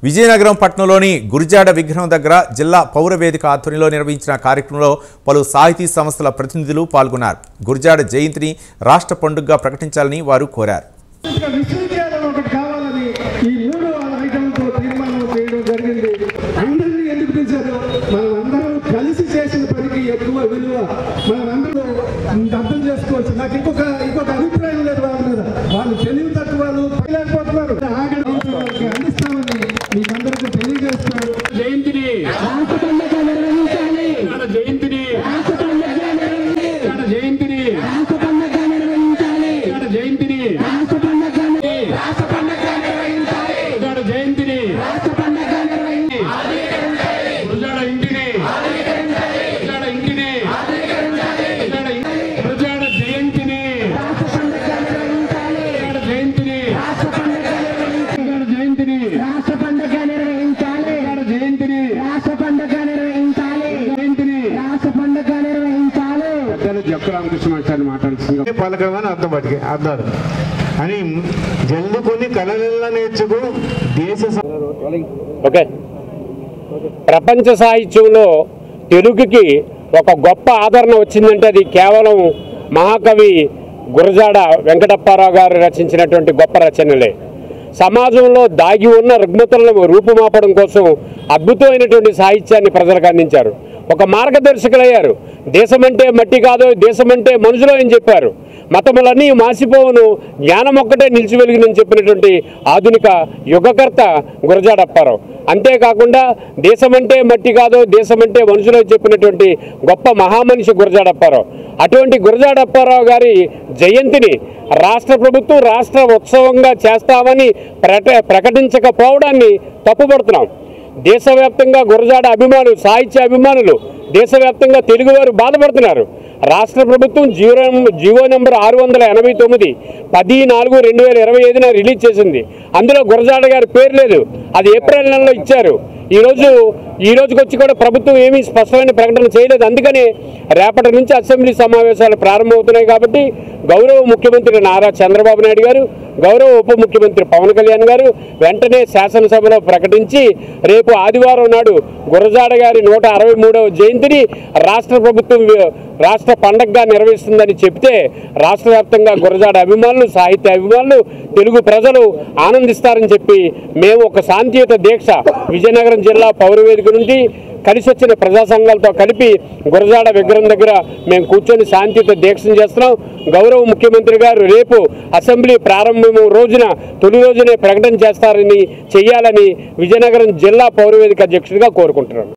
విజయనగరం పట్టణంలోని గురిజాడ విగ్రహం దగ్గర జిల్లా పౌర వేదిక ఆధ్వర్యంలో నిర్వహించిన కార్యక్రమంలో పలు సాహితీ సంస్థల ప్రతినిధులు పాల్గొన్నారు. గురిజాడ జయంతిని రాష్ట్ర పండుగగా ప్రకటించాలని వారు కోరారు. అర్థం చేసుకోవచ్చు. నాకు ఇంకొక అభిప్రాయం లేదు. వాళ్ళ మీద వాళ్ళు తెలివి తక్కువ వాళ్ళు పైలేకపోతున్నారు. అందిస్తామని మీకు అందరికీ తెలియజేస్తున్నారు. జయంతిని జయంతిని జయంతిని జయంతిని జయంతిని గురజాడ ఇంటిని జక్కరామకృష్ణాచార్య మాట్లాడుతుంది. పలకమని అర్థాలు అని జల్లుకొని కళలలో నేర్చుకో దేశ ప్రపంచ సాహిత్యంలో తెలుగుకి ఒక గొప్ప ఆదరణ వచ్చిందంటే అది కేవలం మహాకవి గురజాడ వెంకటప్పారావు గారు రచించినటువంటి గొప్ప రచనలే. సమాజంలో దాగి ఉన్న రుగ్మతలను రూపుమాపడం కోసం అద్భుతమైనటువంటి సాహిత్యాన్ని ప్రజలకు అందించారు. ఒక మార్గదర్శకులయ్యారు. దేశమంటే మట్టి కాదు, దేశమంటే మనుషులు అని చెప్పారు. మతములన్నీ మాసిపోవును, జ్ఞానం ఒక్కటే నిలిచి వెలిగినని చెప్పినటువంటి ఆధునిక యుగకర్త గురజాడ అప్పారావు. అంతేకాకుండా దేశమంటే మట్టి కాదు, దేశమంటే మనుషులు అని చెప్పినటువంటి గొప్ప మహామనిషి గురజాడ అప్పారావు. అటువంటి గురజాడ అప్పారావు గారి జయంతిని రాష్ట్ర ప్రభుత్వం రాష్ట్ర ఉత్సవంగా చేస్తామని ప్రకటించకపోవడాన్ని తప్పుపడుతున్నాం. దేశవ్యాప్తంగా గురజాడ అభిమానులు, సాహిత్య అభిమానులు, దేశవ్యాప్తంగా తెలుగువారు బాధపడుతున్నారు. రాష్ట్ర ప్రభుత్వం జీవో నెంబర్ 689 10/4/2025 రిలీజ్ చేసింది. అందులో గురజాడ గారి పేరు లేదు. అది ఏప్రిల్ నెలలో ఇచ్చారు. ఈ రోజుకి వచ్చి కూడా ప్రభుత్వం ఏమీ స్పష్టమైన ప్రకటన చేయలేదు. అందుకని రేపటి నుంచి అసెంబ్లీ సమావేశాలు ప్రారంభమవుతున్నాయి. కాబట్టి గౌరవ ముఖ్యమంత్రి నారా చంద్రబాబు నాయుడు గారు, గౌరవ ఉప ముఖ్యమంత్రి పవన్ కళ్యాణ్ గారు వెంటనే శాసనసభలో ప్రకటించి రేపు ఆదివారం నాడు గురజాడ గారి 163వ జయంతిని రాష్ట్ర ప్రభుత్వం రాష్ట్ర పండగగా నిర్వహిస్తుందని చెప్తే రాష్ట్ర వ్యాప్తంగా గురజాడ అభిమానులు, సాహిత్య అభిమానులు, తెలుగు ప్రజలు ఆనందిస్తారని చెప్పి మేము ఒక శాంతియుత దీక్ష విజయనగరం జిల్లా పౌరవేదిక నుండి కలిసి వచ్చిన ప్రజా సంఘాలతో కలిపి గురజాడ విగ్రహం దగ్గర మేము కూర్చొని శాంతియుత దీక్షను చేస్తున్నాం. గౌరవ ముఖ్యమంత్రి గారు రేపు అసెంబ్లీ ప్రారంభం రోజున తొలి రోజునే ప్రకటన చేయాలని విజయనగరం జిల్లా పౌరవేదిక అధ్యక్షుడిగా కోరుకుంటున్నాను.